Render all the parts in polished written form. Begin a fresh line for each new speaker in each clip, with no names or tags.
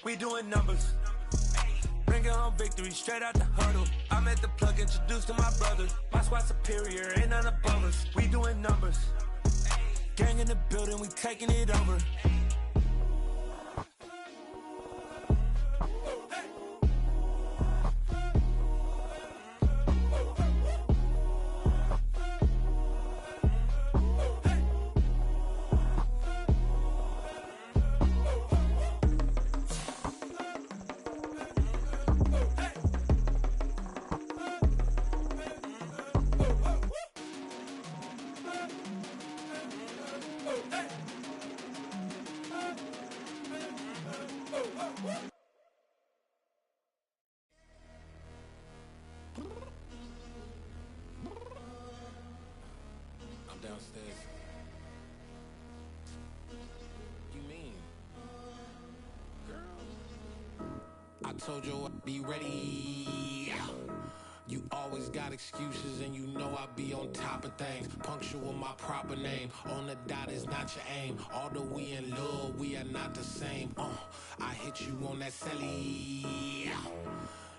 We doing numbers. Bringing home victory straight out the huddle. I'm at the plug, introduced to my brothers. My squad superior, ain't none above us. We doing numbers. Gang in the building, we taking it over.
Downstairs. You mean? Girl, I told you I'd be ready. You always got excuses and you know I be on top of things. Punctual my proper name. On the dot is not your aim. Although we in love, we are not the same. I hit you on that celly.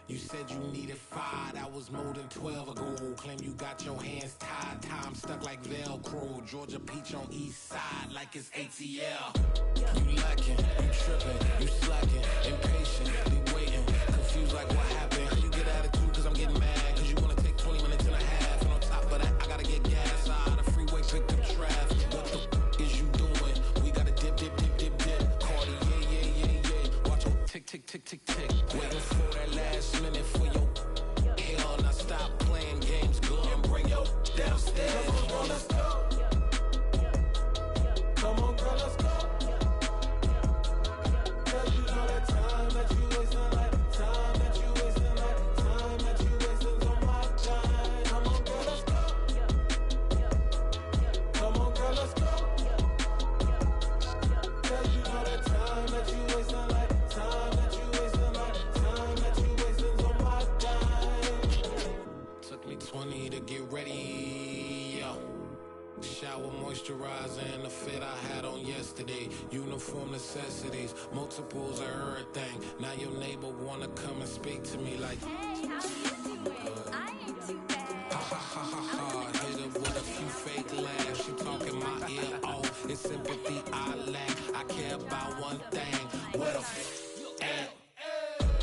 You said you needed 5, that was more than 12 ago. Claim you got your hands tied, time stuck like Velcro. Georgia Peach on east side like it's ATL. You lacking, you tripping, you slacking, impatient, be waiting, confused like what happened. How you get attitude cause I'm getting mad, cause you wanna take 20 minutes and a half. And on top of that, I gotta get gas out of the freeway, pick up traffic. What the is you doing? We gotta dip, dip, dip, dip, dip. Cardi, yeah. Watch your tick, tick, tick, tick, tick. Waiting for that last minute for your hell. Now stop playing games, go and bring your downstairs. Come on, let's go. Come on, girl, let's go. Cause you know that time that you wasting, like time that you wasting, like time that you wasting on my time. Come on, girl, let's go. Come on, girl, let's go. Cause you know that time that you wasting, like time that you wasting, like time that you wasting on my time. Took me 20 to get ready, yo. Shower moisturizer and the fit I had on yesterday. Uniform necessities, multiples of everything. Now your neighbor wanna come and speak to me like,
hey, how you doing? I ain't too bad.
ha ha ha ha ha. Hit her with a few fake laughs. She talking my ear off. It's sympathy I lack. I care about one thing. What a at?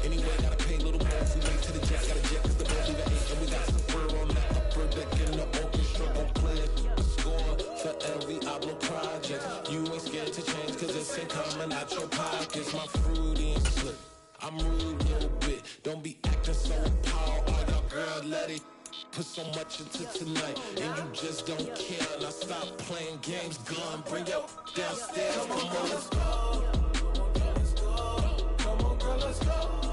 Anyway, gotta pay a little more if we wait to the jet. Got a jet cause the boat leave at 8. And we got some fur on the upper deck in the orchestra. Gon' play it. Score for every Ablo project. You ain't scared to change cause it's ain't coming out your pockets. My fruity and slick. I'm rude a little bit. Don't be acting so appalled. All y'all girl let it put so much into tonight. And you just don't care. Now stop playing games. Gun, bring your downstairs. Come on, girl, let's go. Come on, girl, let's go.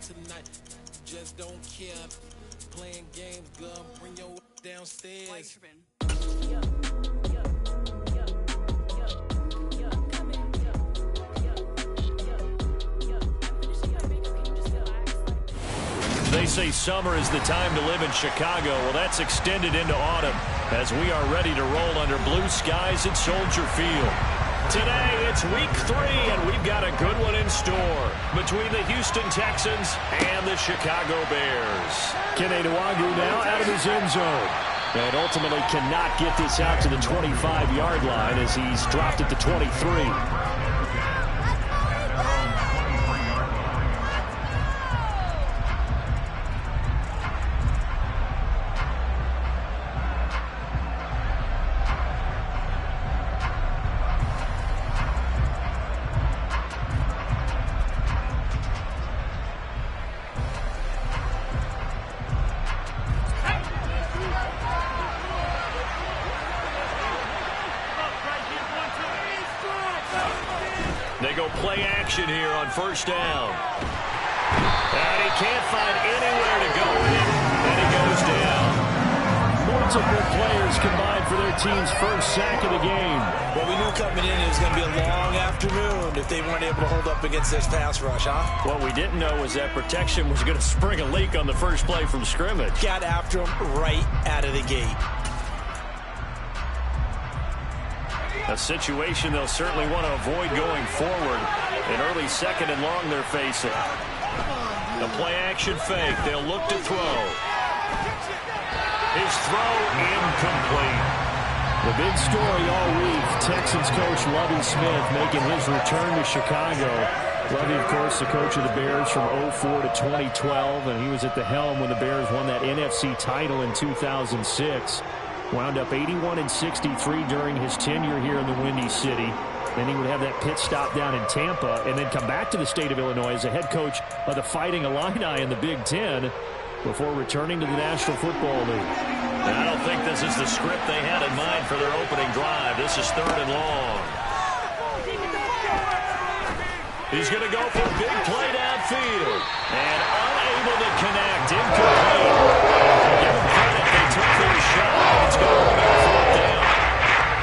Tonight, just don't care. Playing games, girl, bring your downstairs.
They say summer is the time to live in Chicago. Well, that's extended into autumn as we are ready to roll under blue skies at Soldier Field. Today, it's week 3, and we've got a good one in store between the Houston Texans and the Chicago Bears. Kene Nwangwu now out of his end zone. And ultimately cannot get this out to the 25-yard line as he's dropped it to 23. They go play action here on first down. And he can't find anywhere to go with it. And he goes down. More Multiple players combined for their team's first sack of the game.
Well, we knew coming in it was going to be a long afternoon if they weren't able to hold up against this pass rush, huh?
What we didn't know was that protection was going to spring a leak on the first play from scrimmage.
Got after him right out of the gate.
A situation they'll certainly want to avoid going forward. An early second and long they're facing. The play action fake. They'll look to throw. His throw incomplete.
The big story all week, Texans coach Lovie Smith making his return to Chicago. Lovie, of course, the coach of the Bears from 2004 to 2012, and he was at the helm when the Bears won that NFC title in 2006. Wound up 81-63 during his tenure here in the Windy City. Then he would have that pit stop down in Tampa and then come back to the state of Illinois as a head coach of the Fighting Illini in the Big Ten before returning to the National Football League.
And I don't think this is the script they had in mind for their opening drive. This is 3rd and long. He's going to go for a big play downfield. And unable to connect. Incomplete. Give them credit. They took their shot. It's going to be 4th down.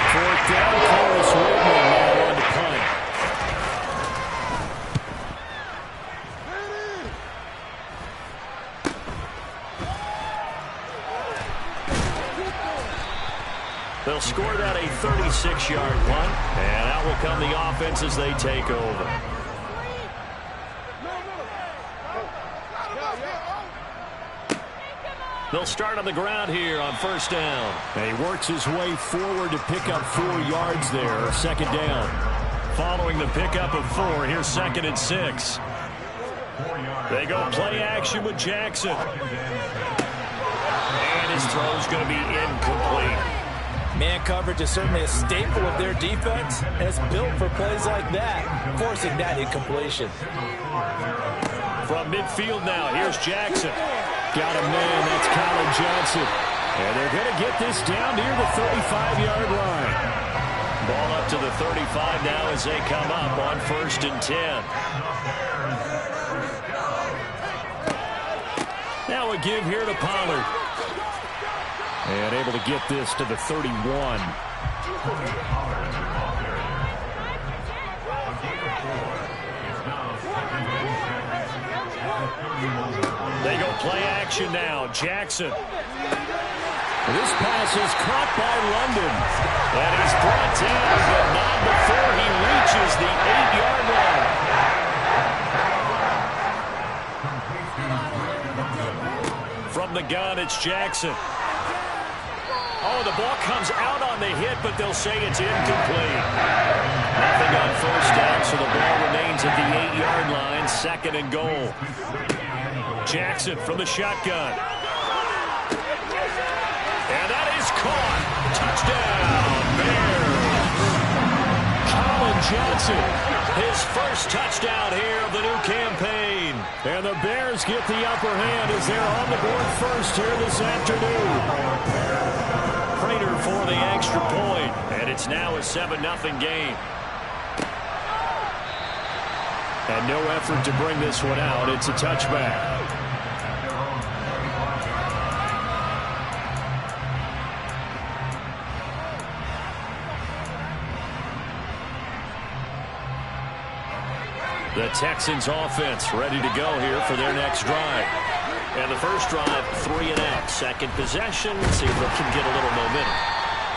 4th down. Carlos Whitman now on the punt.
They'll score that a 36-yard punt. And out will come the offense as they take over. They'll start on the ground here on 1st down.
And he works his way forward to pick up 4 yards there, 2nd down.
Following the pickup of 4, here's 2nd and 6. They go play action with Jackson. And his throw's going to be incomplete.
Man coverage is certainly a staple of their defense, and it's built for plays like that, forcing that incompletion.
From midfield now, here's Jackson.
Got a man, that's Colin Johnson. And they're going to get this down near the 35-yard line.
Ball up to the 35 now as they come up on 1st and 10.
Now a give here to Pollard. And able to get this to the 31.
They go play action now. Jackson.
This pass is caught by London.
And he's brought down, but not before he reaches the 8-yard line. From the gun, it's Jackson. Oh, the ball comes out on the hit, but they'll say it's incomplete. Nothing on 1st down, so the ball remains at the 8-yard line, 2nd and goal. Jackson from the shotgun. And that is caught. Touchdown, Bears.
Colin Johnson.
His first touchdown here of the new campaign.
And the Bears get the upper hand as they're on the board first here this afternoon.
Prater for the extra point. And it's now a 7-0 game.
And no effort to bring this one out. It's a touchback.
The Texans offense ready to go here for their next drive. And the first drive, 3 and out. Second possession, see if they can get a little momentum.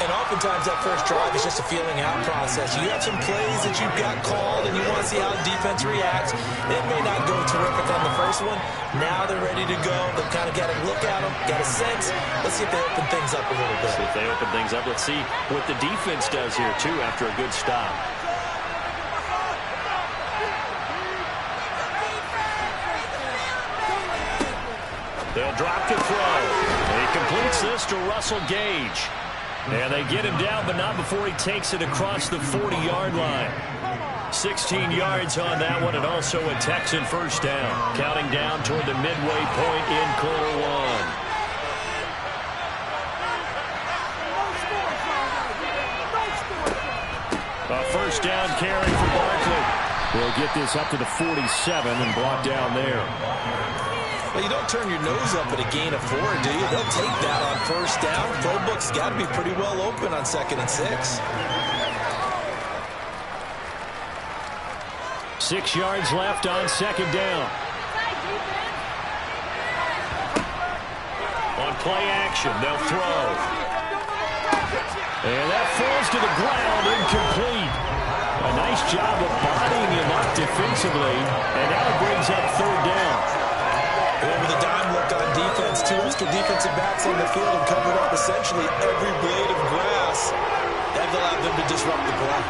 And oftentimes that first drive is just a feeling out process. You have some plays that you've got called and you want to see how the defense reacts. It may not go terrific on the first one. Now they're ready to go. They've kind of got to look at them, got a sense. Let's see if they open things up a little bit.
See if they open things up. Let's see what the defense does here, too, after a good stop. They'll drop to throw. He completes this to Russell Gage. And they get him down, but not before he takes it across the 40-yard line. 16 yards on that one, and also a Texan first down. Counting down toward the midway point in quarter one. A first down carry for Barkley.
They'll get this up to the 47 and brought down there.
Well, you don't turn your nose up at a gain of 4, do you? They'll take that on first down. Playbook's got to be pretty well open on 2nd and 6.
6 yards left on 2nd down. On play action, they'll throw. And that falls to the ground, incomplete. A nice job of bodying him up defensively, and now it brings up 3rd down.
With a dime look on defense, 2 extra defensive backs on the field and covered up essentially every blade of grass. That allowed them to disrupt the play.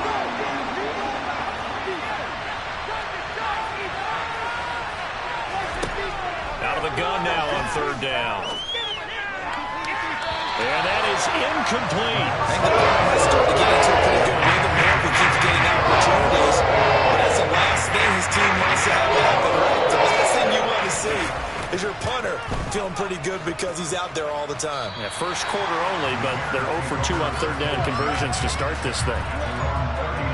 Out of the gun now on 3rd down. And that is incomplete.
I think the ball might start to get into a pretty good rhythm here if he keeps getting opportunities. But that's the last thing his team wants to have happen, right? The last thing you want to see is your punter feeling pretty good because he's out there all the time.
Yeah, first quarter only, but they're 0 for 2 on 3rd down conversions to start this thing.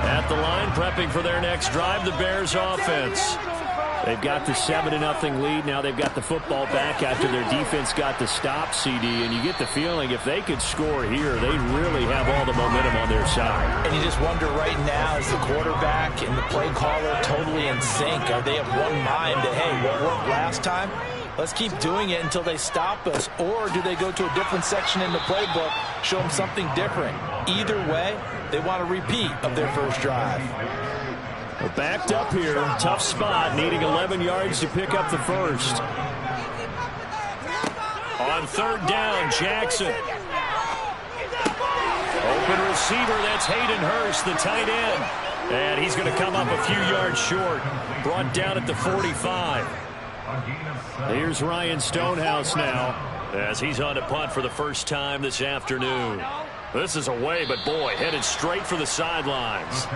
At the line, prepping for their next drive, the Bears offense. They've got the 7-0 lead. Now they've got the football back after their defense got the stop, CD. And you get the feeling if they could score here, they'd really have all the momentum on their side.
And you just wonder right now, is the quarterback and the play caller totally in sync? Are they of one mind that, hey, what worked last time? Let's keep doing it until they stop us. Or do they go to a different section in the playbook, show them something different? Either way, they want a repeat of their first drive.
We're backed up here. Tough spot, needing 11 yards to pick up the first.
On 3rd down, Jackson. Open receiver, that's Hayden Hurst, the tight end. And he's going to come up a few yards short. Brought down at the 45.
Here's Ryan Stonehouse now,
as he's on to punt for the first time this afternoon. This is away, but boy, headed straight for the sidelines.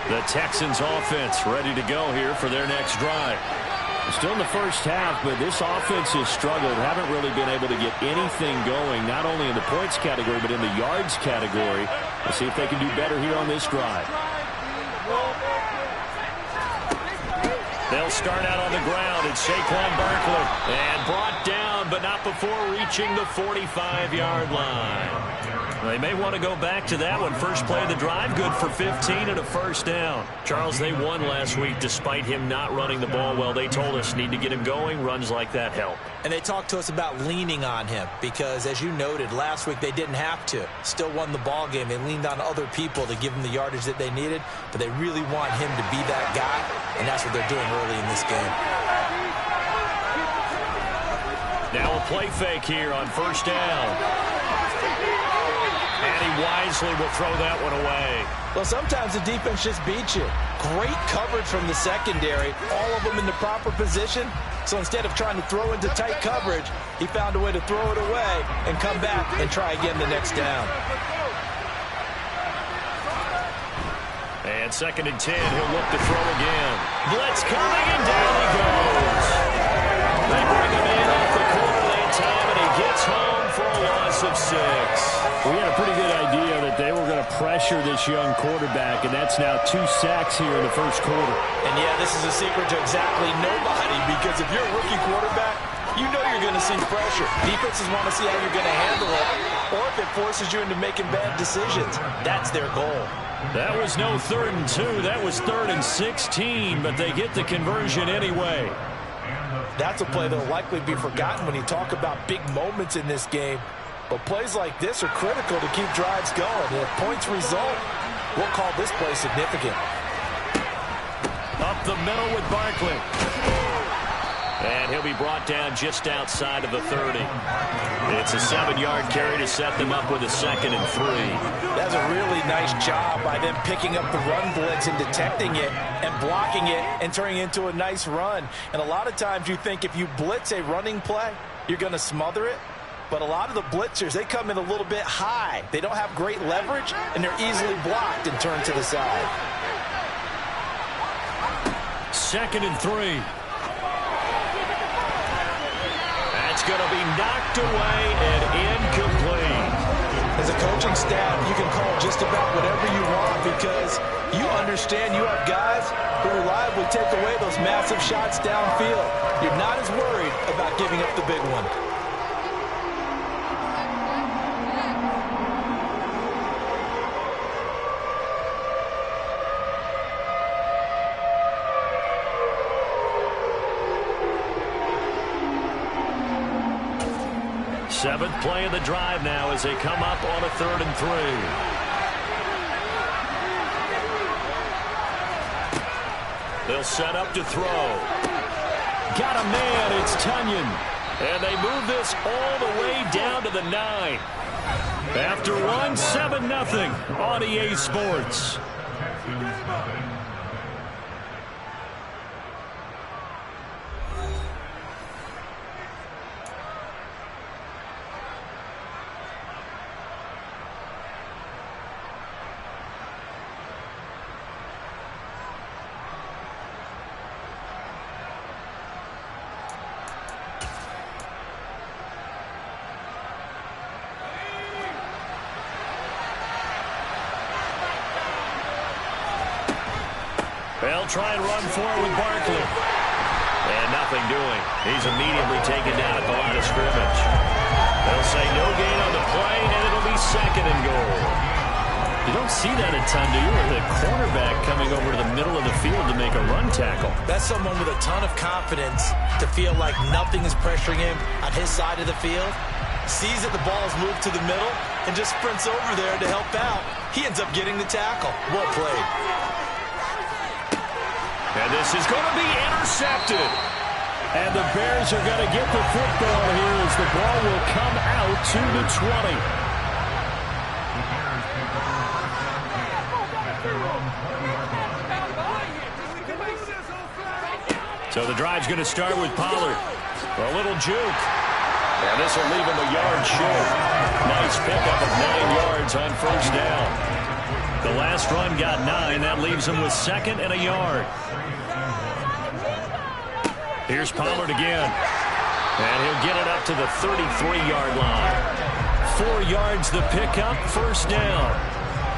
The Texans offense ready to go here for their next drive.
Still in the first half, but this offense has struggled. Haven't really been able to get anything going, not only in the points category, but in the yards category. Let's see if they can do better here on this drive.
They'll start out on the ground. It's Saquon Barkley. And brought down, but not before reaching the 45-yard line. They may want to go back to that one. First play of the drive, good for 15 and a first down. Charles, they won last week despite him not running the ball well. They told us need to get him going. Runs like that help.
And they talked to us about leaning on him because, as you noted, last week they didn't have to. Still won the ball game. They leaned on other people to give them the yardage that they needed, but they really want him to be that guy, and that's what they're doing early in this game.
Now a play fake here on first down. And he wisely will throw that one away.
Well, sometimes the defense just beats you. Great coverage from the secondary, all of them in the proper position. So instead of trying to throw into tight coverage, he found a way to throw it away and come back and try again the next down.
And 2nd and 10, he'll look to throw again. Blitz coming, and down he goes. They bring him in off the corner that time, and he gets home for a loss of 6.
We had a pretty good idea that they were going to pressure this young quarterback, and that's now 2 sacks here in the first quarter.
And, yeah, this is a secret to exactly nobody because if you're a rookie quarterback, you know you're going to see pressure. Defenses want to see how you're going to handle it, or if it forces you into making bad decisions. That's their goal.
That was no 3rd and 2. That was 3rd and 16, but they get the conversion anyway.
That's a play that will likely be forgotten when you talk about big moments in this game. But plays like this are critical to keep drives going. And if points result, we'll call this play significant.
Up the middle with Barkley. And he'll be brought down just outside of the 30. It's a 7-yard carry to set them up with a 2nd and 3.
That's a really nice job by them picking up the run blitz and detecting it and blocking it and turning it into a nice run. And a lot of times you think if you blitz a running play, you're going to smother it. But a lot of the blitzers, they come in a little bit high. They don't have great leverage, and they're easily blocked and turned to the side.
2nd and 3. That's going to be knocked away and incomplete.
As a coaching staff, you can call just about whatever you want because you understand you have guys who reliably take away those massive shots downfield. You're not as worried about giving up the big one.
Seventh play of the drive now as they come up on a 3rd and 3. They'll set up to throw. Got a man, it's Tunyon. And they move this all the way down to the 9. After one, 7-0 on EA Sports. They'll try and run forward with Barkley. And nothing doing. He's immediately taken down at the line of scrimmage. They'll say no gain on the play, and it'll be 2nd and goal.
You don't see that a ton, do you? With a cornerback coming over to the middle of the field to make a run tackle.
That's someone with a ton of confidence to feel like nothing is pressuring him on his side of the field. Sees that the ball's moved to the middle and just sprints over there to help out. He ends up getting the tackle. Well played.
And this is going to be intercepted.
And the Bears are going to get the football here as the ball will come out to the 20.
So the drive's going to start with Pollard. A little juke. And this will leave him a yard short. Nice pickup of 9 yards on 1st down. The last run got 9. That leaves him with 2nd and a yard. Here's Pollard again. And he'll get it up to the 33-yard line. 4 yards the pickup, 1st down.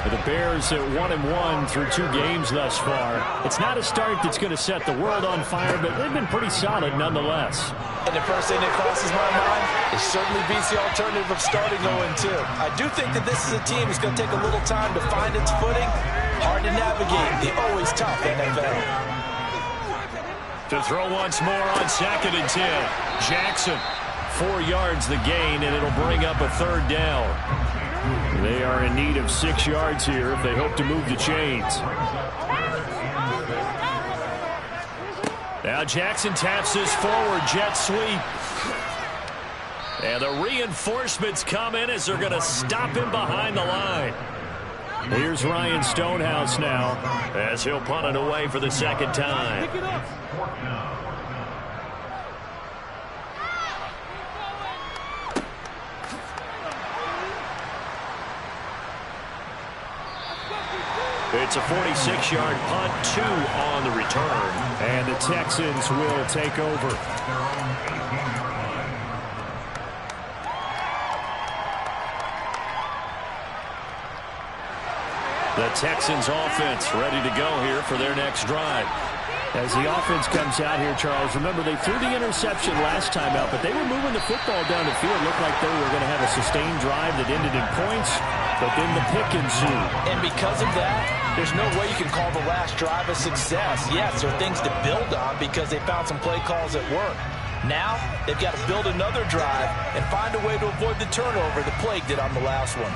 For the Bears at 1-1 through 2 games thus far. It's not a start that's going to set the world on fire, but they've been pretty solid nonetheless.
And the first thing that crosses my mind, it certainly beats the alternative of starting 0-2. I do think that this is a team that's going to take a little time to find its footing. Hard to navigate the always tough NFL.
To throw once more on 2nd and 10. Jackson, 4 yards the gain, and it'll bring up a 3rd down.
They are in need of 6 yards here if they hope to move the chains.
Now Jackson taps this forward jet sweep. And the reinforcements come in as they're going to stop him behind the line.
Here's Ryan Stonehouse now
as he'll punt it away for the 2nd time. It's a 46-yard punt, 2 on the return.
And the Texans will take over.
The Texans offense ready to go here for their next drive.
As the offense comes out here, Charles, remember they threw the interception last time out, but they were moving the football down the field. Looked like they were going to have a sustained drive that ended in points, but then the pick ensued.
And because of that, there's no way you can call the last drive a success. Yes, there are things to build on because they found some play calls that work. Now, they've got to build another drive and find a way to avoid the turnover that plagued it on the last one.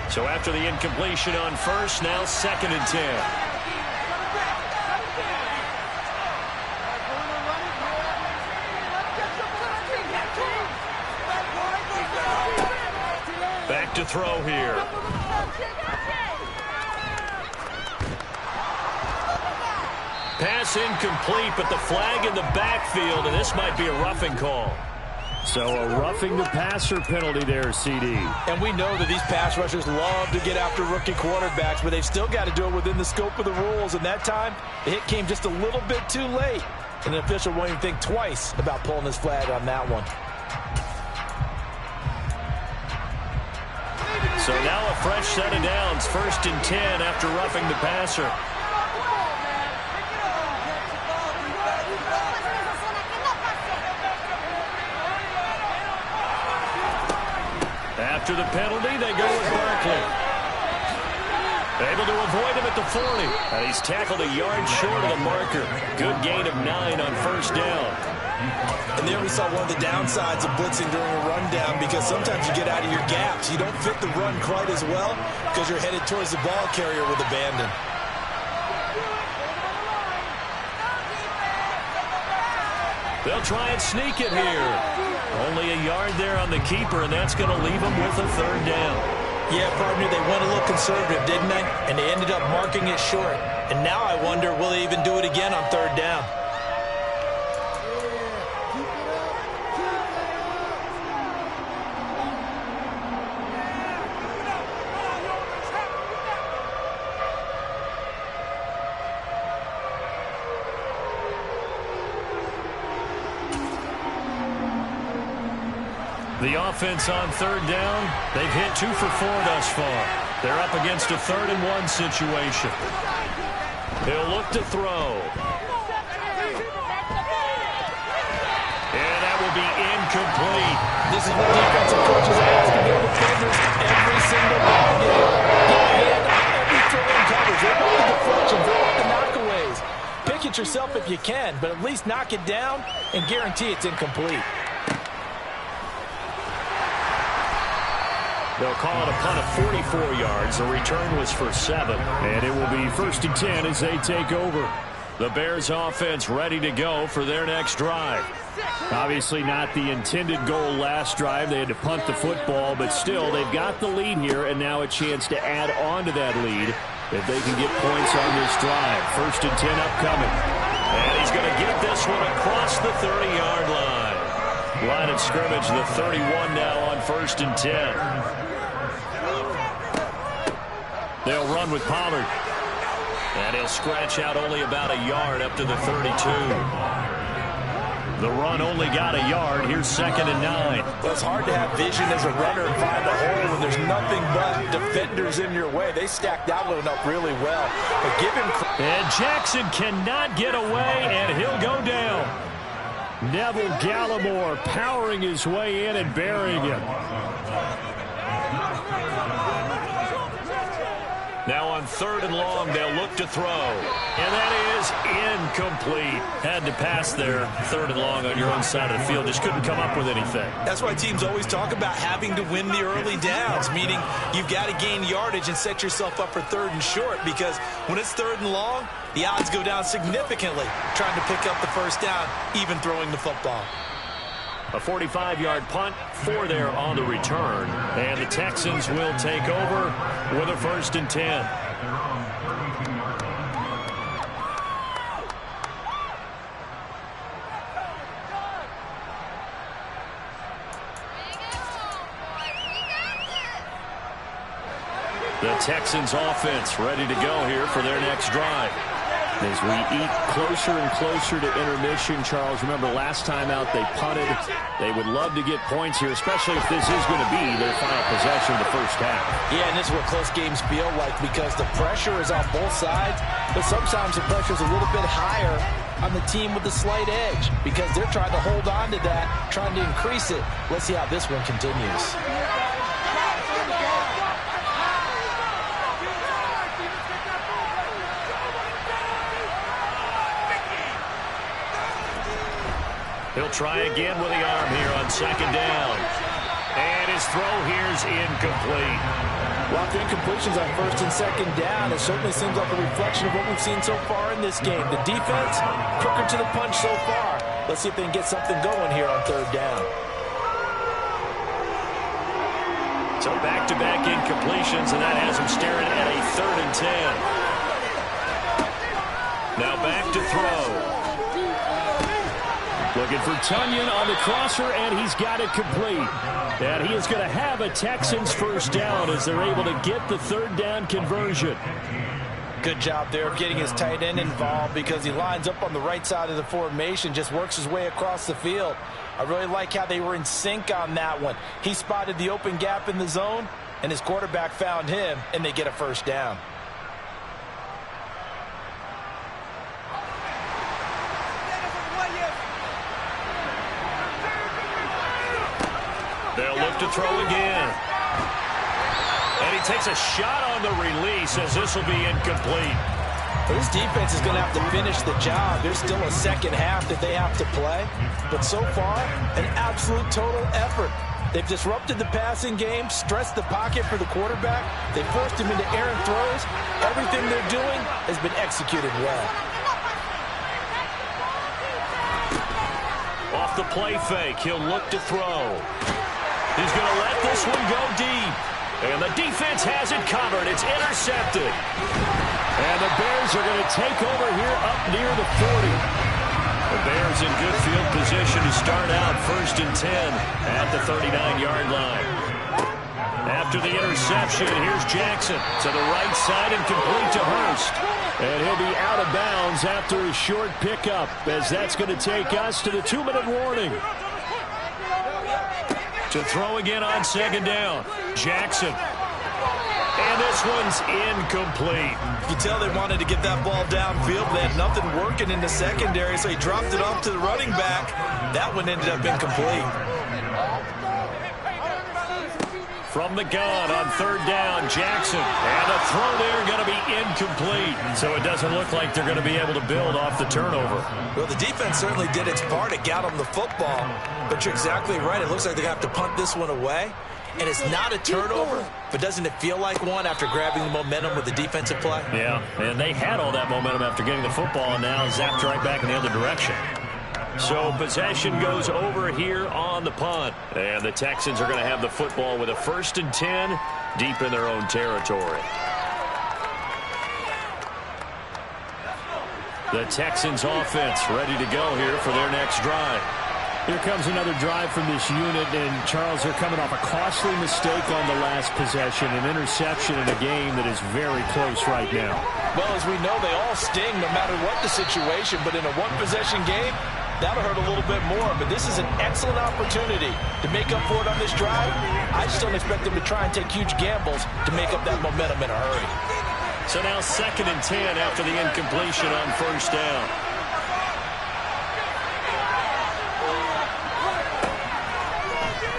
So after the incompletion on 1st, now 2nd and 10. Back to throw here. Pass incomplete, but the flag in the backfield, and this might be a roughing call.
So a roughing the passer penalty there, CD.
And we know that these pass rushers love to get after rookie quarterbacks, but they've still got to do it within the scope of the rules. And that time, the hit came just a little bit too late. And the official won't even think twice about pulling his flag on that one.
So now a fresh set of downs, 1st and 10 after roughing the passer. After the penalty, they go with Barkley. Able to avoid him at the 40. And he's tackled a yard short of the marker. Good gain of 9 on 1st down.
And there we saw one of the downsides of blitzing during a rundown, because sometimes you get out of your gaps. You don't fit the run quite as well because you're headed towards the ball carrier with abandon.
They'll try and sneak it here. Only a yard there on the keeper, and that's going to leave them with a 3rd down.
Yeah, partner, they went a little conservative, didn't they? And they ended up marking it short. And now I wonder, will they even do it again on 3rd down?
The offense on 3rd down, they've hit 2 for 4 thus far. They're up against a 3rd and 1 situation. He'll look to throw. And that will be incomplete.
This is what defensive coaches ask of their defenders every single ball game. Get a hand on every throw in coverage. They want the deflections. They want the knockaways. Pick it yourself if you can, but at least knock it down and guarantee it's incomplete.
They'll call it a punt of 44 yards. The return was for 7.
And it will be 1st and 10 as they take over.
The Bears offense ready to go for their next drive.
Obviously not the intended goal last drive. They had to punt the football, but still they've got the lead here, and now a chance to add on to that lead if they can get points on this drive. 1st and 10 upcoming.
And he's going to get this one across the 30-yard line. Line of scrimmage, the 31 now on 1st and 10. They'll run with Pollard. And he'll scratch out only about a yard up to the 32. The run only got a yard. Here's 2nd and 9.
Well, it's hard to have vision as a runner and find a hole when there's nothing but defenders in your way. They stacked that one up really well. But give him credit.
And Jackson cannot get away, and he'll go down.
Neville Gallimore powering his way in and burying him.
Now on 3rd and long, they'll look to throw. And that is incomplete. Had to pass there, 3rd and long on your own side of the field. Just couldn't come up with anything.
That's why teams always talk about having to win the early downs, meaning you've got to gain yardage and set yourself up for 3rd and short, because when it's 3rd and long, the odds go down significantly trying to pick up the 1st down, even throwing the football.
A 45-yard punt, 4 there on the return. And the Texans will take over with a 1st and 10. The Texans offense ready to go here for their next drive.
As we eat closer and closer to intermission, Charles, remember last time out they punted. They would love to get points here, especially if this is going to be their final possession of the 1st half.
Yeah, and this is what close games feel like, because the pressure is on both sides, but sometimes the pressure is a little bit higher on the team with the slight edge, because they're trying to hold on to that, trying to increase it. Let's see how this one continues.
He'll try again with the arm here on 2nd down. And his throw here's incomplete.
Well, after incompletions on 1st and 2nd down, it certainly seems like a reflection of what we've seen so far in this game. The defense, quicker to the punch so far. Let's see if they can get something going here on 3rd down.
So back-to-back incompletions, and that has him staring at a 3rd and 10. Now back to throw.
Looking for Tunyon on the crosser, and he's got it complete. And he is going to have a Texans first down as they're able to get the third down conversion.
Good job there of getting his tight end involved because he lines up on the right side of the formation, just works his way across the field. I really like how they were in sync on that one. He spotted the open gap in the zone, and his quarterback found him, and they get a first down.
They'll look to throw again. And he takes a shot on the release as this will be incomplete.
Well, this defense is going to have to finish the job. There's still a second half that they have to play. But so far, an absolute total effort. They've disrupted the passing game, stressed the pocket for the quarterback. They forced him into errant throws. Everything they're doing has been executed well.
Off the play fake, he'll look to throw. He's going to let this one go deep. And the defense has it covered. It's intercepted. And the Bears are going to take over here up near the 40. The Bears in good field position to start out 1st and 10 at the 39-yard line. After the interception, here's Jackson to the right side and complete to Hurst. And he'll be out of bounds after a short pickup, as that's going to take us to the 2-minute warning. To throw again on 2nd down. Jackson. And this one's incomplete.
You tell they wanted to get that ball downfield. They had nothing working in the secondary, so he dropped it off to the running back. That one ended up incomplete.
From the gun on 3rd down, Jackson. And the throw there going to be incomplete. So it doesn't look like they're going to be able to build off the turnover.
Well, the defense certainly did its part to get them the football. But you're exactly right. It looks like they're going to have to punt this one away. And it's not a turnover, but doesn't it feel like one after grabbing the momentum with the defensive play?
Yeah, and they had all that momentum after getting the football, and now zapped right back in the other direction. So possession goes over here on the punt. And the Texans are going to have the football with a 1st and 10 deep in their own territory. The Texans offense ready to go here for their next drive.
Here comes another drive from this unit, and Charles, they're coming off a costly mistake on the last possession, an interception in a game that is very close right now.
Well, as we know, they all sting no matter what the situation, but in a one-possession game, that'll hurt a little bit more. But this is an excellent opportunity to make up for it on this drive. I just don't expect them to try and take huge gambles to make up that momentum in a hurry.
So now 2nd and 10 after the incompletion on 1st down.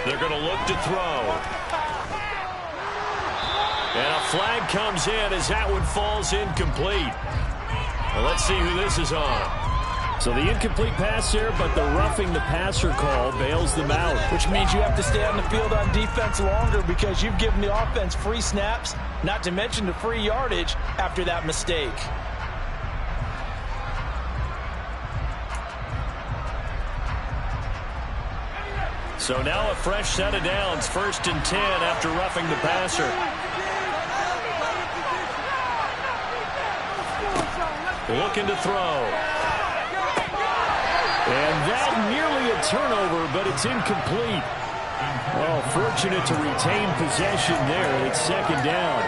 They're going to look to throw. And a flag comes in as that one falls incomplete. Well, let's see who this is on.
So the incomplete pass there, but the roughing the passer call bails them out.
Which means you have to stay on the field on defense longer because you've given the offense free snaps, not to mention the free yardage after that mistake.
So now a fresh set of downs, 1st and 10 after roughing the passer. Looking to throw.
And that nearly a turnover, but it's incomplete. Well, fortunate to retain possession there. It's 2nd down.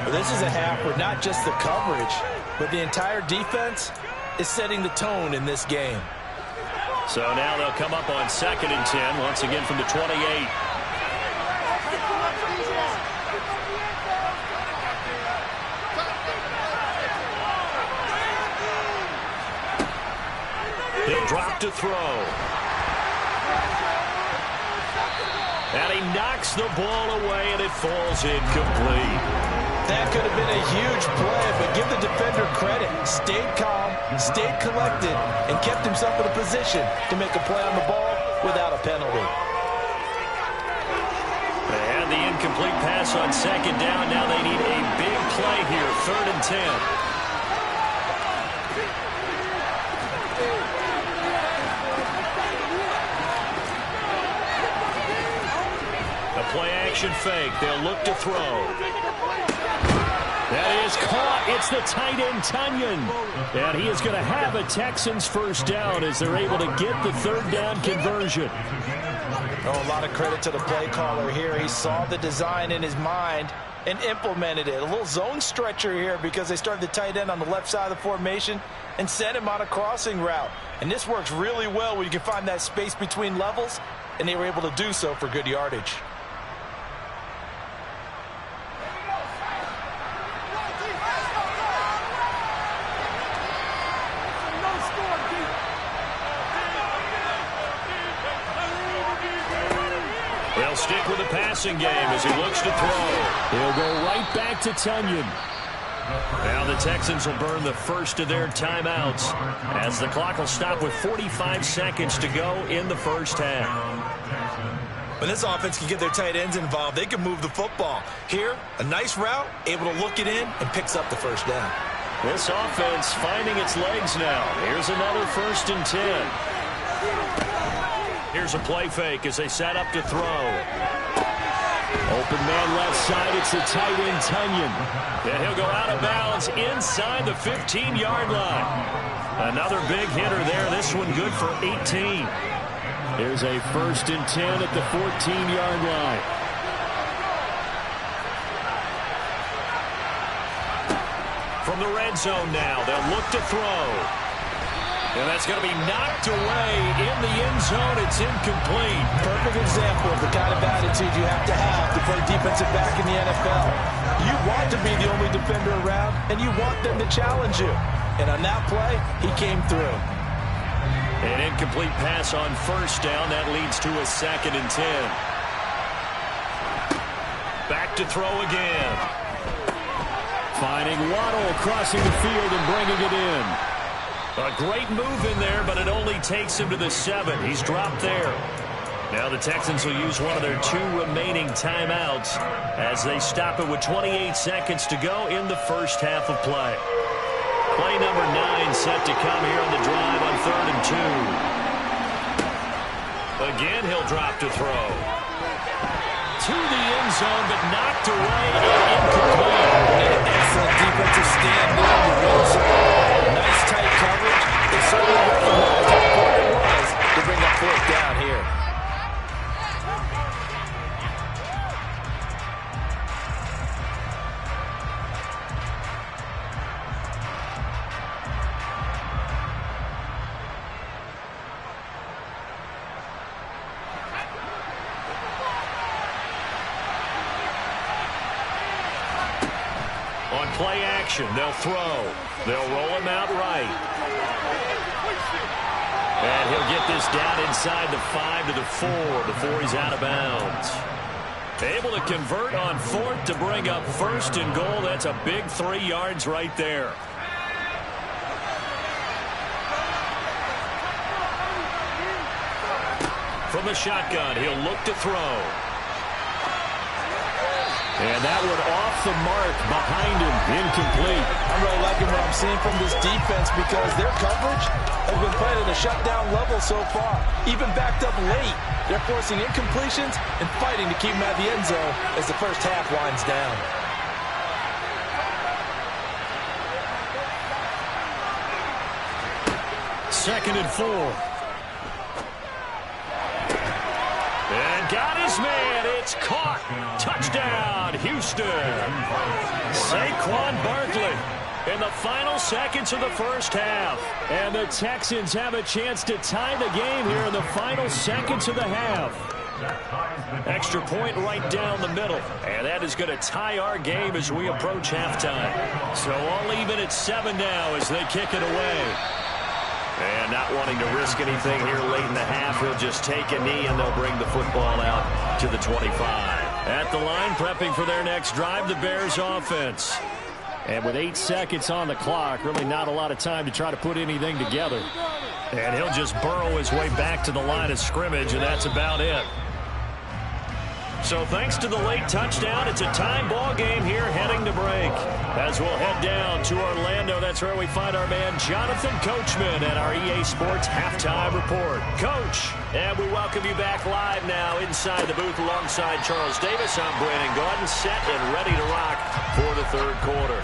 Well, this is a half where not just the coverage, but the entire defense is setting the tone in this game.
So now they'll come up on 2nd and 10, once again from the 28. He'll drop to throw. And he knocks the ball away, and it falls incomplete.
That could have been a huge play, but give the defender credit. Stayed calm, stayed collected, and kept himself in a position to make a play on the ball without a penalty.
And the incomplete pass on 2nd down. Now they need a big play here, 3rd and 10. Play action fake. They'll look to throw.
That is caught. It's the tight end, Tunyon. And he is going to have a Texans first down as they're able to get the third down conversion.
Oh, a lot of credit to the play caller here. He saw the design in his mind and implemented it. A little zone stretcher here because they started the tight end on the left side of the formation and sent him on a crossing route. And this works really well when you can find that space between levels, and they were able to do so for good yardage.
They'll stick with the passing game as he looks to throw.
He'll go right back to Tunyon.
Now the Texans will burn the first of their timeouts as the clock will stop with 45 seconds to go in the first half.
When this offense can get their tight ends involved, they can move the football. Here, a nice route, able to look it in, and picks up the first down.
This offense finding its legs now. Here's another 1st and 10. Here's a play fake as they set up to throw.
Open man left side. It's the tight end, Tunyon.
And he'll go out of bounds inside the 15-yard line. Another big hitter there. This one good for 18.
There's a 1st and 10 at the 14-yard line.
From the red zone now, they'll look to throw. And that's going to be knocked away in the end zone. It's incomplete.
Perfect example of the kind of attitude you have to play defensive back in the NFL. You want to be the only defender around, and you want them to challenge you. And on that play, he came through.
An incomplete pass on 1st down. That leads to a 2nd and 10. Back to throw again.
Finding Waddle crossing the field and bringing it in.
A great move in there, but it only takes him to the 7. He's dropped there. Now the Texans will use one of their 2 remaining timeouts as they stop it with 28 seconds to go in the first half of play. Play number 9 set to come here on the drive on 3rd and 2. Again, he'll drop to throw. To the end zone, but knocked away and incomplete.
An excellent defensive stand there in the red zone. Nice tight coverage. They certainly recognized how important it was to bring up 4th down here.
On play action, they'll throw. They'll roll him out right. And he'll get this down inside the 5 to the 4 before he's out of bounds. Able to convert on 4th to bring up 1st and goal. That's a big 3 yards right there. From the shotgun, he'll look to throw. And that one off the mark behind him, incomplete.
I'm really liking what I'm seeing from this defense because their coverage has been playing at a shutdown level so far. Even backed up late, they're forcing incompletions and fighting to keep them out of the end zone as the first half winds down.
Second and 4. And got his man. It's caught. Touchdown, Houston. Saquon Barkley in the final seconds of the first half.
And the Texans have a chance to tie the game here in the final seconds of the half.
Extra point right down the middle. And that is going to tie our game as we approach halftime. So all even at 7 now as they kick it away. And not wanting to risk anything here late in the half, he'll just take a knee and they'll bring the football out to the 25. At the line, prepping for their next drive, the Bears offense.
And with 8 seconds on the clock, really not a lot of time to try to put anything together.
And he'll just burrow his way back to the line of scrimmage, and that's about it. So thanks to the late touchdown, it's a time ball game here heading to break. As we'll head down to Orlando, that's where we find our man Jonathan Coachman at our EA Sports Halftime Report. Coach, and we welcome you back live now inside the booth alongside Charles Davis. I'm Brandon Gordon, set and ready to rock for the third quarter.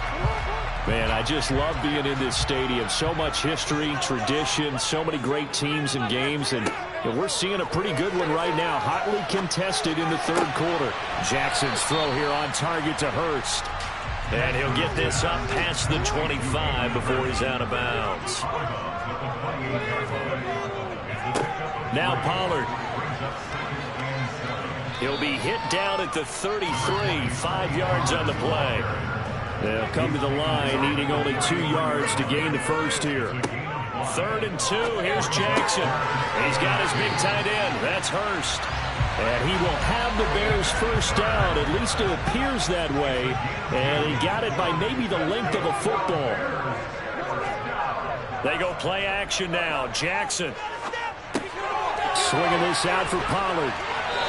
Man, I just love being in this stadium. So much history, tradition, so many great teams and games, and we're seeing a pretty good one right now. Hotly contested in the third quarter. Jackson's throw here on target to Hurst. And he'll get this up past the 25 before he's out of bounds. Now Pollard. He'll be hit down at the 33, 5 yards on the play. They'll come to the line, needing only 2 yards to gain the first here. 3rd and 2, here's Jackson. He's got his big tight end, that's Hurst. And he will have the Bears first down, at least it appears that way. And he got it by maybe the length of a football. They go play action now, Jackson. Swinging this out for Pollard.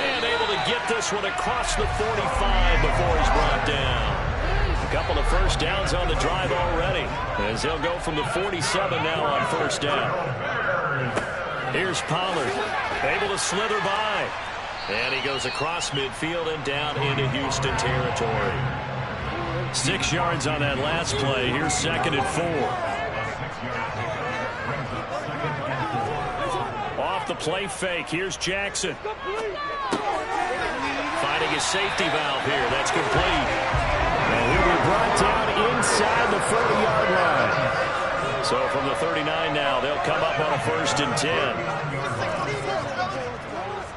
And able to get this one across the 45 before he's brought down. A couple of first downs on the drive already, as they'll go from the 47 now on first down. Here's Pollard, able to slither by. And he goes across midfield and down into Houston territory. 6 yards on that last play. Here's 2nd and 4. Off the play fake. Here's Jackson. Finding his safety valve here. That's complete. And he'll be brought down inside the 40-yard line. So from the 39 now, they'll come up on a 1st and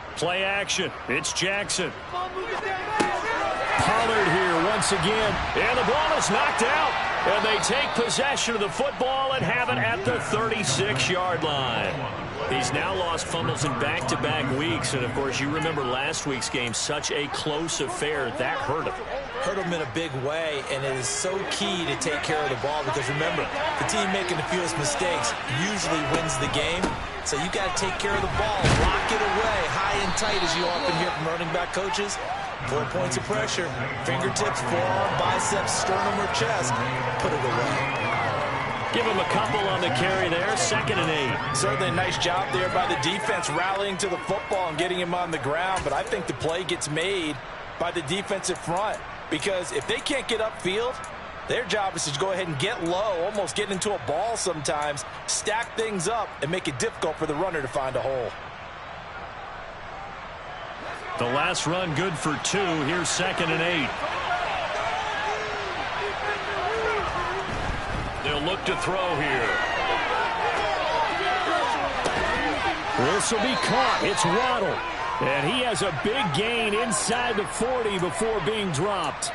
10. Play action. It's Jackson. Pollard here once again. And the ball is knocked out. And they take possession of the football and have it at the 36-yard line. He's now lost fumbles in back-to-back weeks. And, of course, you remember last week's game, such a close affair. That hurt him.
Hurt him in a big way, and it is so key to take care of the ball because, remember, the team making the fewest mistakes usually wins the game. So you got to take care of the ball, lock it away, high and tight, as you often hear from running back coaches. 4 points of pressure, fingertips, forearm, biceps, sternum, or chest. Put it away.
Give him a couple on the carry there. 2nd and 8.
Certainly a nice job there by the defense rallying to the football and getting him on the ground. But I think the play gets made by the defensive front because if they can't get upfield, their job is to go ahead and get low, almost get into a ball sometimes, stack things up, and make it difficult for the runner to find a hole.
The last run good for 2. Here's 2nd and 8. They'll look to throw here. This will be caught. It's Waddle. And he has a big gain inside the 40 before being dropped.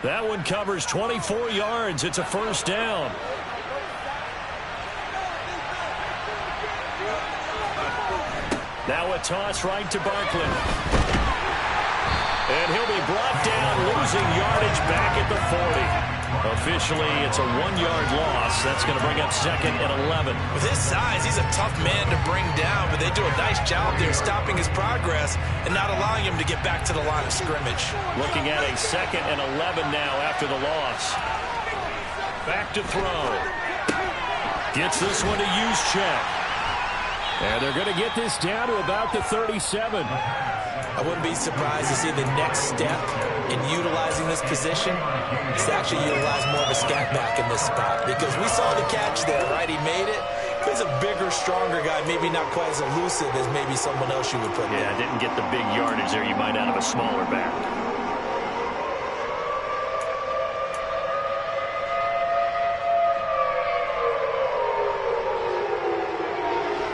That one covers 24 yards. It's a first down. Now a toss right to Barkley. And he'll be brought down, losing yardage back at the 40. Officially, it's a 1-yard loss. That's going to bring up 2nd and 11.
With his size, he's a tough man to bring down, but they do a nice job there stopping his progress and not allowing him to get back to the line of scrimmage.
Looking at a 2nd and 11 now after the loss. Back to throw. Gets this one to Juszczyk. And they're going to get this down to about the 37.
I wouldn't be surprised to see the next step in utilizing this position is to actually utilize more of a scat back in this spot because we saw the catch there, right? He made it. He's a bigger, stronger guy, maybe not quite as elusive as maybe someone else you would put in.
Yeah, didn't get the big yardage there you might out of a smaller back.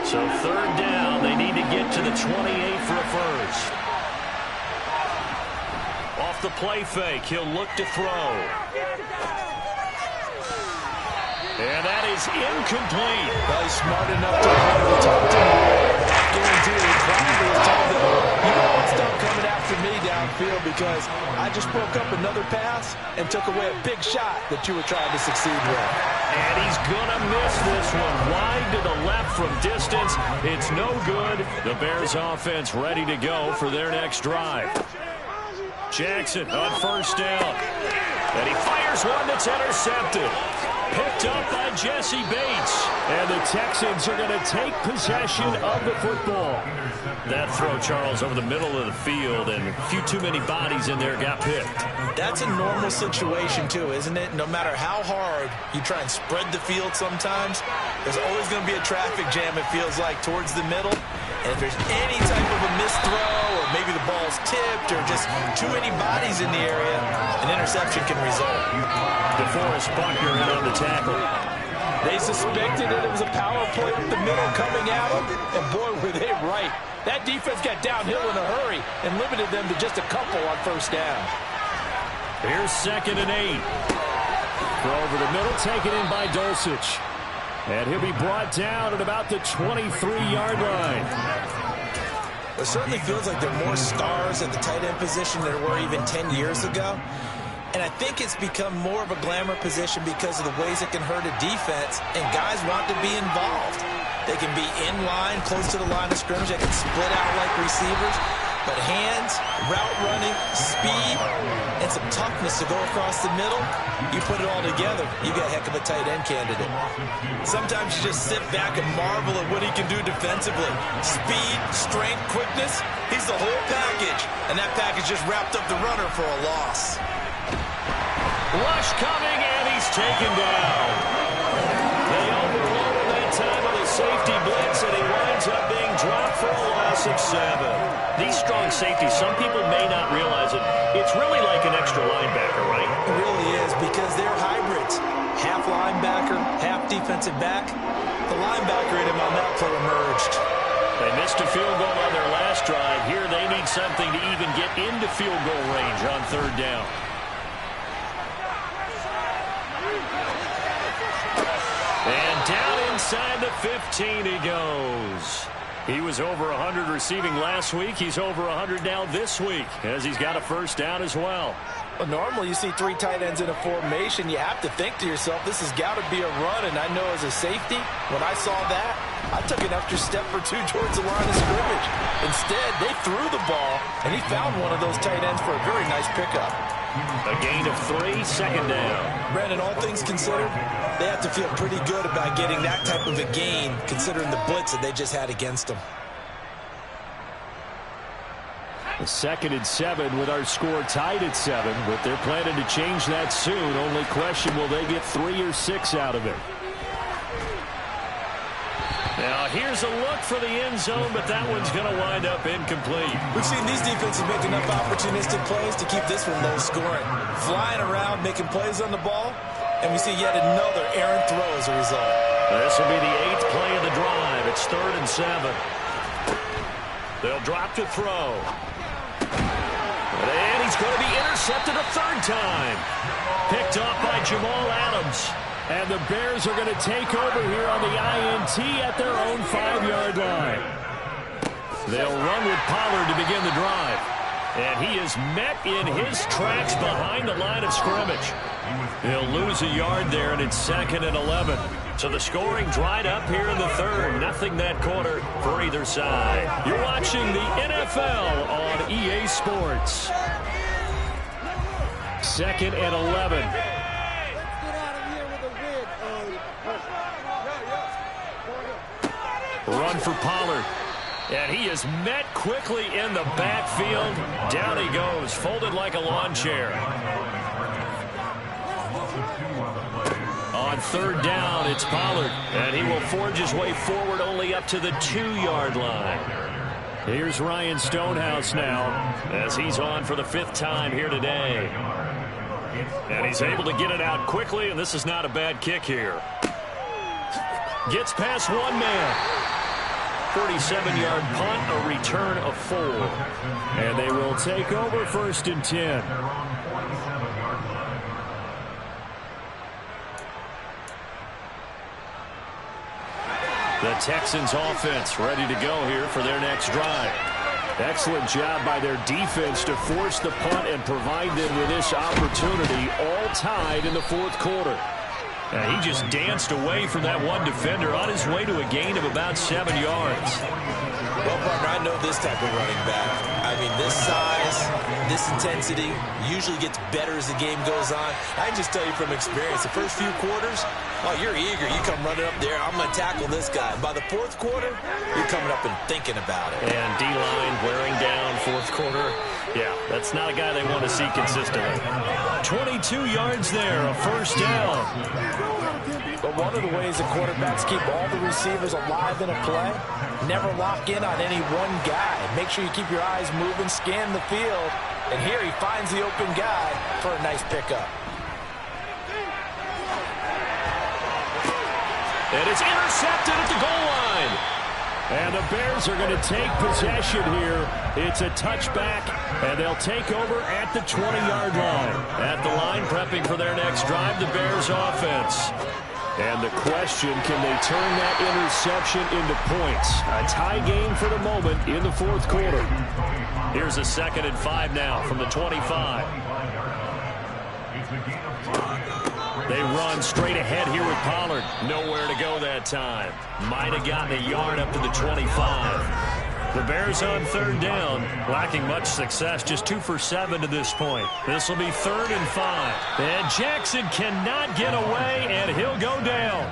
So 3rd down, they need to get to the 28 for a first. Off the play fake, he'll look to throw. And that is incomplete.
Well, he's smart enough to talk to him. Guaranteed he probably told him, you always stop coming after me downfield because I just broke up another pass and took away a big shot that you were trying to succeed with.
And he's going to miss this one wide to the left from distance. It's no good. The Bears offense ready to go for their next drive. Jackson on first down. And he fires one that's intercepted. Picked up by Jesse Bates.
And the Texans are going to take possession of the football.
That throw, Charles, over the middle of the field, and a few too many bodies in there got picked.
That's a normal situation, too, isn't it? No matter how hard you try and spread the field sometimes, there's always going to be a traffic jam, it feels like, towards the middle. And if there's any type of a missed throw, or maybe the ball's tipped, or just too many bodies in the area, an interception can result.
DeForest Buckner in on the tackle.
They suspected that it was a power play up the middle coming at them, and boy, were they right. That defense got downhill in a hurry and limited them to just a couple on first down.
Here's 2nd and 8.
Throw over the middle, taken in by Dulcich. And he'll be brought down at about the 23-yard line.
It certainly feels like there are more stars at the tight end position than there were even 10 years ago. And I think it's become more of a glamour position because of the ways it can hurt a defense, and guys want to be involved. They can be in line, close to the line of scrimmage. They can split out like receivers. But hands, route running, speed, and some toughness to go across the middle, you put it all together, you got a heck of a tight end candidate. Sometimes you just sit back and marvel at what he can do defensively. Speed, strength, quickness, he's the whole package. And that package just wrapped up the runner for a loss.
Rush coming, and he's taken down. They overrode him that time with a safety blitz, and he winds up being dropped for a loss of 7. These strong safeties, some people may not realize it. It's really like an extra linebacker, right?
It really is, because they're hybrids. Half linebacker, half defensive back. The linebacker in him on that play emerged.
They missed a field goal on their last drive. Here they need something to even get into field goal range on 3rd down. And down inside the 15 he goes. He was over 100 receiving last week. He's over 100 now this week, as he's got a first down as well.
Well, normally you see 3 tight ends in a formation. You have to think to yourself, this has got to be a run. And I know as a safety, when I saw that, I took an extra step or 2 towards the line of scrimmage. Instead, they threw the ball, and he found one of those tight ends for a very nice pickup.
A gain of 3, 2nd down.
Brandon, all things considered, they have to feel pretty good about getting that type of a gain, considering the blitz that they just had against them.
The 2nd and 7 with our score tied at 7, but they're planning to change that soon. Only question, will they get 3 or 6 out of it?
Now here's a look for the end zone, but that one's going to wind up incomplete.
We've seen these defenses make enough opportunistic plays to keep this one low scoring. Flying around, making plays on the ball, and we see yet another errant throw as a result.
This will be the 8th play of the drive. It's 3rd and 7. They'll drop to throw. And he's going to be intercepted a 3rd time. Picked off by Jamal Adams.
And the Bears are going to take over here on the INT at their own 5-yard line. They'll run with Pollard to begin the drive. And he is met in his tracks behind the line of scrimmage. He'll lose a yard there, and it's 2nd and 11. So the scoring dried up here in the 3rd. Nothing that quarter for either side. You're watching the NFL on EA Sports. 2nd and 11. Run for Pollard. And he is met quickly in the backfield. Down he goes, folded like a lawn chair. On 3rd down, it's Pollard. And he will forge his way forward only up to the 2-yard line. Here's Ryan Stonehouse now, as he's on for the 5th time here today. And he's able to get it out quickly, and this is not a bad kick here. Gets past one man. 47-yard punt, a return of 4. And they will take over 1st and 10. The Texans offense ready to go here for their next drive. Excellent job by their defense to force the punt and provide them with this opportunity, all tied in the 4th quarter. He just danced away from that one defender on his way to a gain of about 7 yards.
Well, partner, I
know this type of running back. I mean, this size, this intensity usually gets better as the game goes on. I can just tell you from experience, the first few quarters, oh, you're eager. You come running up there, I'm going to tackle this guy. And by the fourth quarter, you're coming up and thinking about it.
And D-line wearing down fourth quarter. Yeah, that's not a guy they want to see consistently. 22 yards there, a first down.
But one of the ways the quarterbacks keep all the receivers alive in a play, never lock in on any one guy. Make sure you keep your eyes moving, scan the field. And here he finds the open guy for a nice pickup.
And it's intercepted at the goal line. And the Bears are going to take possession here. It's a touchback, and they'll take over at the 20-yard line. At the line, prepping for their next drive, the Bears offense. And the question, can they turn that interception into points? A tie game for the moment in the fourth quarter. Here's a 2nd and 5 now from the 25. They run straight ahead here with Pollard. Nowhere to go that time. Might have gotten a yard up to the 25. The Bears on 3rd down, lacking much success, just 2 for 7 to this point. This will be 3rd and 5. And Jackson cannot get away, and he'll go down.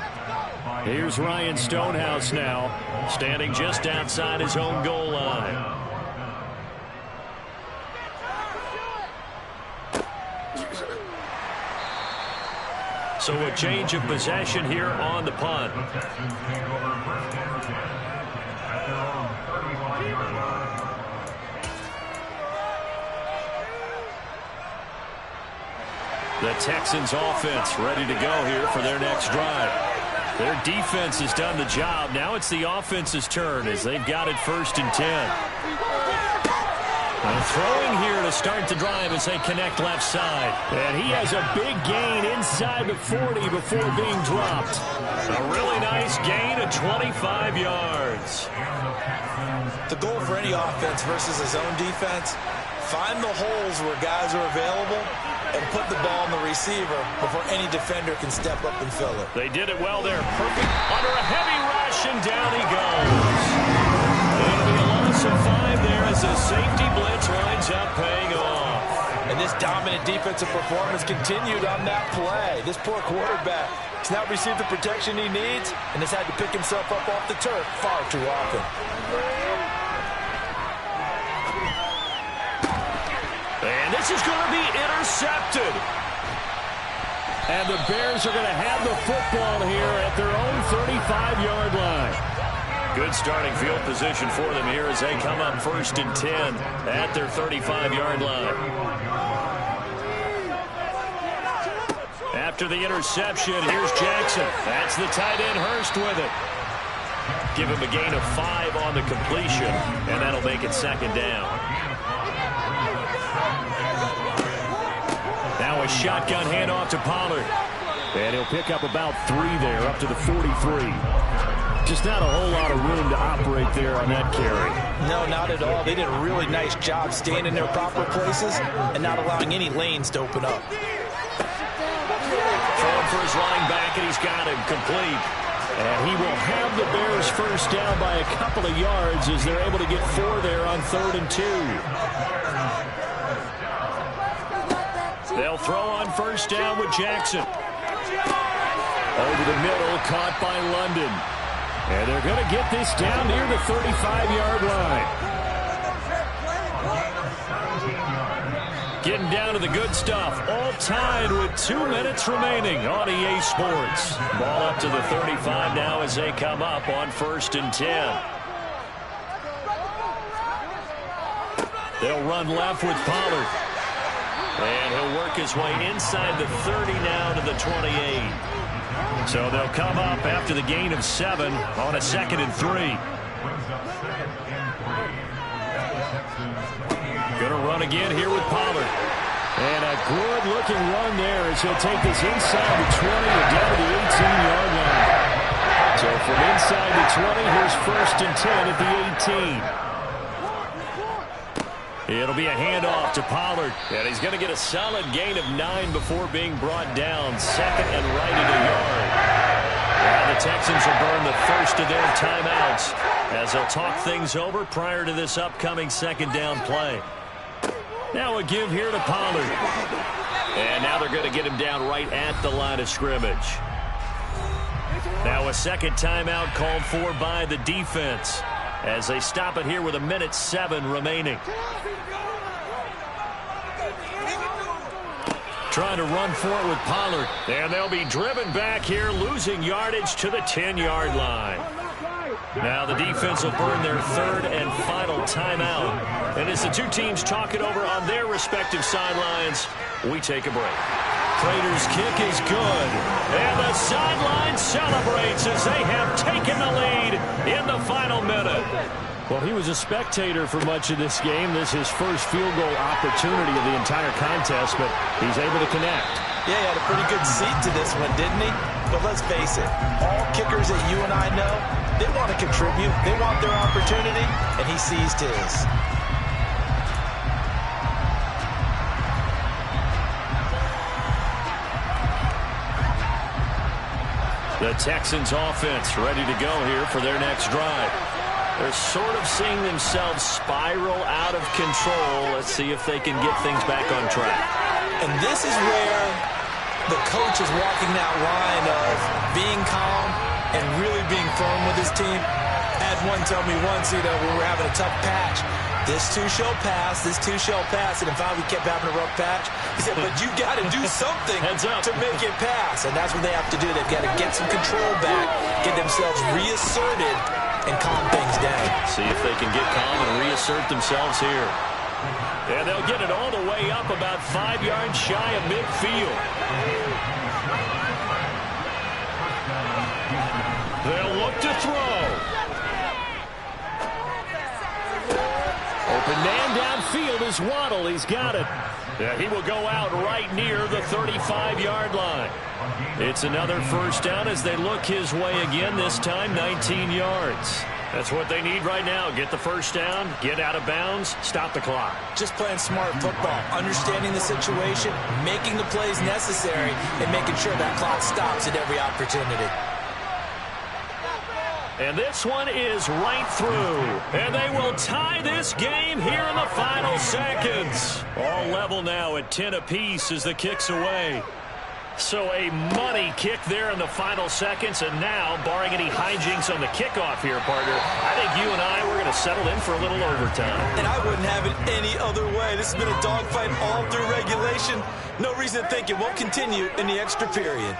Here's Ryan Stonehouse now, standing just outside his own goal line. So a change of possession here on the punt. The Texans offense ready to go here for their next drive. Their defense has done the job. Now it's the offense's turn as they've got it 1st and 10. Throwing here to start the drive as they connect left side. And he has a big gain inside the 40 before being dropped. A really nice gain of 25 yards.
The goal for any offense versus his own defense, find the holes where guys are available and put the ball on the receiver before any defender can step up and fill it.
They did it well there. Perfect under a heavy rush, and down he goes. It'll be a loss of 5 there as the safety blitz winds up paying off.
And this dominant defensive performance continued on that play. This poor quarterback has not received the protection he needs and has had to pick himself up off the turf far too often.
And this is going to be intercepted. And the Bears are going to have the football here at their own 35-yard line. Good starting field position for them here as they come up 1st and 10 at their 35-yard line. After the interception, here's Jackson. That's the tight end Hurst with it. Give him a gain of 5 on the completion, and that'll make it 2nd down. Now a shotgun handoff to Pollard. And he'll pick up about 3 there, up to the 43. Just not a whole lot of room to operate there on that carry.
No, not at all. They did a really nice job staying in their proper places and not allowing any lanes to open up.
Throwing for his line back, and he's got him complete. And he will have the Bears 1st down by a couple of yards as they're able to get 4 there on 3rd and 2. They'll throw on 1st down with Jackson. Over the middle, caught by London. And they're going to get this down near the 35-yard line. Getting down to the good stuff. All tied with 2 minutes remaining on EA Sports. Ball up to the 35 now as they come up on 1st and 10. They'll run left with Pollard. And he'll work his way inside the 30 now to the 28. So they'll come up after the gain of 7 on a 2nd and 3. Going to run again here with Pollard. And a good-looking run there as he'll take this inside the 20 and down to the 18-yard line. So from inside the 20, here's 1st and 10 at the 18. It'll be a handoff to Pollard. And he's going to get a solid gain of 9 before being brought down. 2nd and right at a yard. And the Texans will burn the first of their timeouts. as they'll talk things over prior to this upcoming second down play. Now a give here to Pollard. And now they're going to get him down right at the line of scrimmage. Now a second timeout called for by the defense as they stop it here with 1:07 remaining. Trying to run for it with Pollard. And they'll be driven back here, losing yardage to the 10-yard line. Now the defense will burn their third and final timeout. And as the two teams talk it over on their respective sidelines, we take a break. Prater's kick is good. And the sideline celebrates as they have taken the lead in the final minute.
Well, he was a spectator for much of this game. This is his first field goal opportunity of the entire contest, but he's able to connect.
Yeah, he had a pretty good seat to this one, didn't he? But let's face it, all kickers that you and I know, they want to contribute. They want their opportunity, and he seized his.
The Texans offense ready to go here for their next drive. They're sort of seeing themselves spiral out of control. Let's see if they can get things back on track.
And this is where the coach is walking that line of being calm and really being firm with his team. I had one tell me once, we were having a tough patch. This too shall pass, this too shall pass. And in fact, we kept having a rough patch. He said, but you got to do something to make it pass. And that's what they have to do. They've got to get some control back, get themselves reasserted, and calm things down.
See if they can get calm and reassert themselves here. And they'll get it all the way up about 5 yards shy of midfield. They'll look to throw. Open man downfield is Waddle. He's got it. Yeah, he will go out right near the 35-yard line. It's another first down as they look his way again, this time 19 yards. That's what they need right now. Get the first down, get out of bounds, stop the clock.
Just playing smart football, understanding the situation, making the plays necessary, and making sure that clock stops at every opportunity.
And this one is right through. And they will tie this game here in the final seconds. All level now at 10 apiece as the kick's away. So a money kick there in the final seconds. And now, barring any hijinks on the kickoff here, partner, I think you and I, we're going to settle in for a little overtime.
And I wouldn't have it any other way. This has been a dogfight all through regulation. No reason to think it won't continue in the extra period.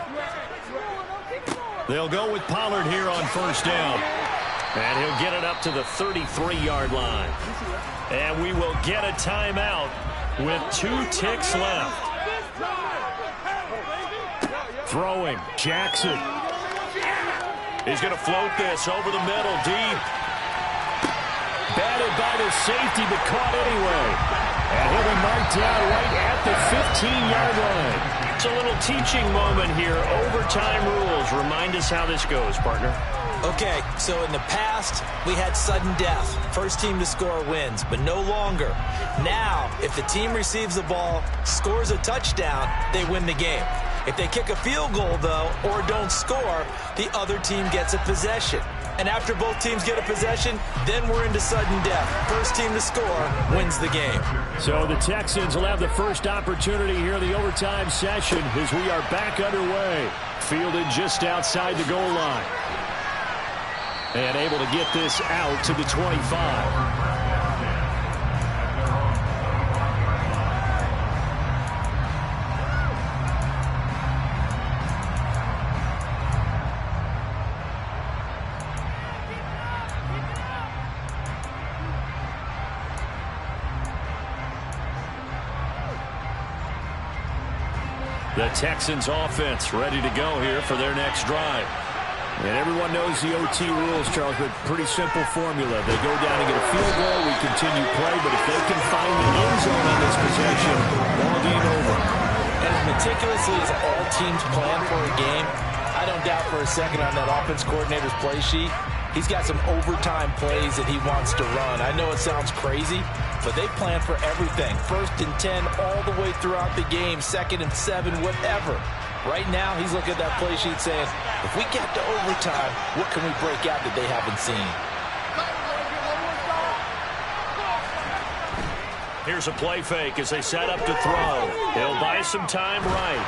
They'll go with Pollard here on first down. And he'll get it up to the 33-yard line. And we will get a timeout with 2 ticks left. Throwing, Jackson. He's going to float this over the middle, deep. Batted by the safety, but caught anyway. And he'll be marked down right at the 15-yard line. It's a little teaching moment here. Overtime rules. Remind us how this goes, partner.
Okay, so in the past, we had sudden death. First team to score wins, but no longer. Now, if the team receives the ball, scores a touchdown, they win the game. If they kick a field goal, though, or don't score, the other team gets a possession. And after both teams get a possession, then we're into sudden death. First team to score wins the game.
So the Texans will have the first opportunity here in the overtime session as we are back underway. Fielded just outside the goal line. And able to get this out to the 25. The Texans offense ready to go here for their next drive. And everyone knows the OT rules, Charles, but pretty simple formula. They go down and get a field goal, we continue play, but if they can find the end zone on this possession, ball game over.
And as meticulously as all teams plan for a game, I don't doubt for a second on that offense coordinator's play sheet, he's got some overtime plays that he wants to run. I know it sounds crazy, but they plan for everything. 1st and 10 all the way throughout the game, 2nd and 7, whatever. Right now, he's looking at that play sheet saying, if we get to overtime, what can we break out that they haven't seen?
Here's a play fake as they set up to throw. He'll buy some time right.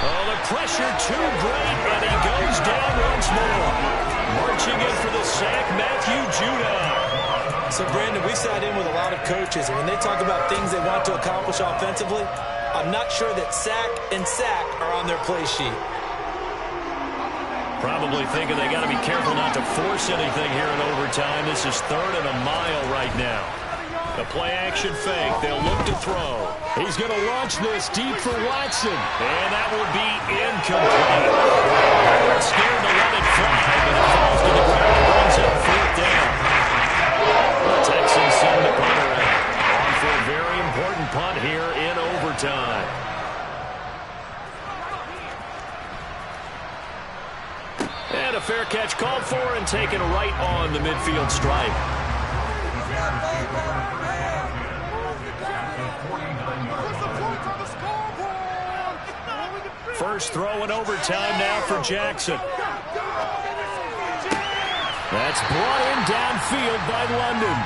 Oh, the pressure too great, and he goes down once more. Marching in for the sack, Matthew Judon.
So, Brandon, we've sat in with a lot of coaches, and when they talk about things they want to accomplish offensively, I'm not sure that sack and sack are on their play sheet.
Probably thinking they got to be careful not to force anything here in overtime. This is 3rd and a mile right now. The play-action fake. They'll look to throw.
He's going to launch this deep for Watson.
And that will be incomplete. They were scared to let it fly, but it falls to the ground and brings up 4th down. The Texans send the punter out. On for a very important punt here in overtime. And a fair catch called for and taken right on the midfield stripe. First throw in overtime now for Jackson. That's brought in downfield by London.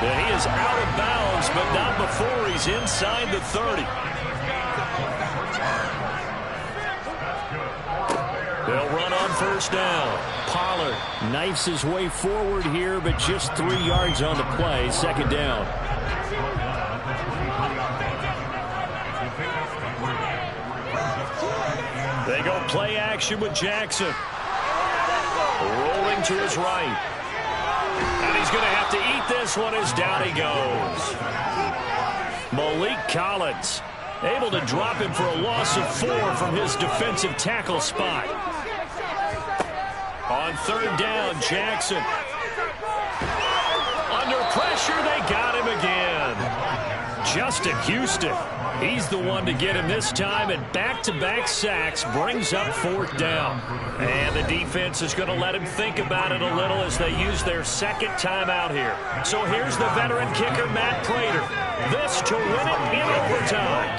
And he is out of bounds, but not before he's inside the 30. They'll run on first down.
Pollard knifes his way forward here, but just 3 yards on the play. 2nd down.
They go play action with Jackson. Rolling to his right. And he's going to have to eat this one as down he goes. Malik Collins able to drop him for a loss of 4 from his defensive tackle spot. On 3rd down, Jackson. Under pressure, they got him again. Justin Houston. He's the one to get him this time, and back-to-back sacks brings up 4th down. And the defense is going to let him think about it a little as they use their 2nd timeout here. So here's the veteran kicker, Matt Prater. This to win it in overtime.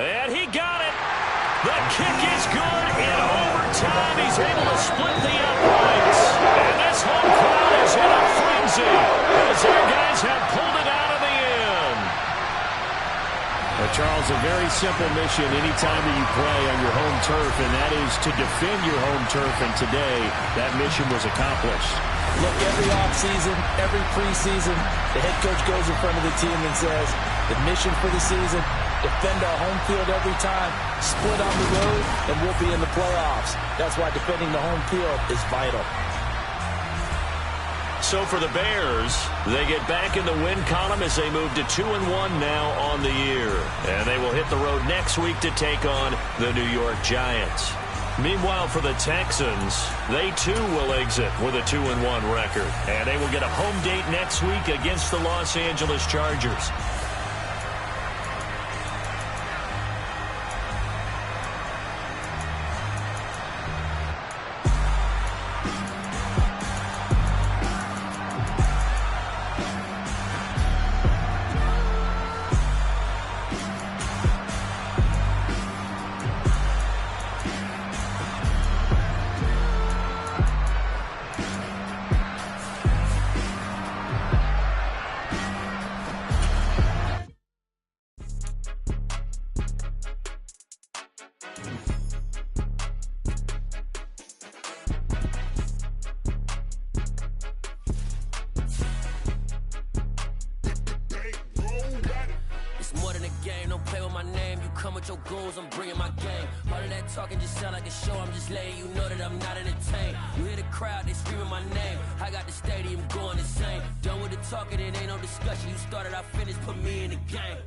And he got it. The kick is good in overtime. He's able to split the uprights. And this home crowd is in a frenzy as their guys have pulled it out of the end.
Well, Charles, a very simple mission anytime that you play on your home turf, and that is to defend your home turf. And today, that mission was accomplished.
Look, every offseason, every preseason, the head coach goes in front of the team and says, the mission for the season, defend our home field every time, split on the road, and we'll be in the playoffs. That's why defending the home field is vital.
So for the Bears, they get back in the win column as they move to 2-1 now on the year. And they will hit the road next week to take on the New York Giants. Meanwhile, for the Texans, they too will exit with a 2-1 record. And they will get a home date next week against the Los Angeles Chargers.
Your goals, I'm bringing my game. All of that talking just sound like a show. I'm just letting you know that I'm not entertained. You hear the crowd, they screaming my name. I got the stadium going insane. Done with the talking, it ain't no discussion. You started, I finished, put me in the game.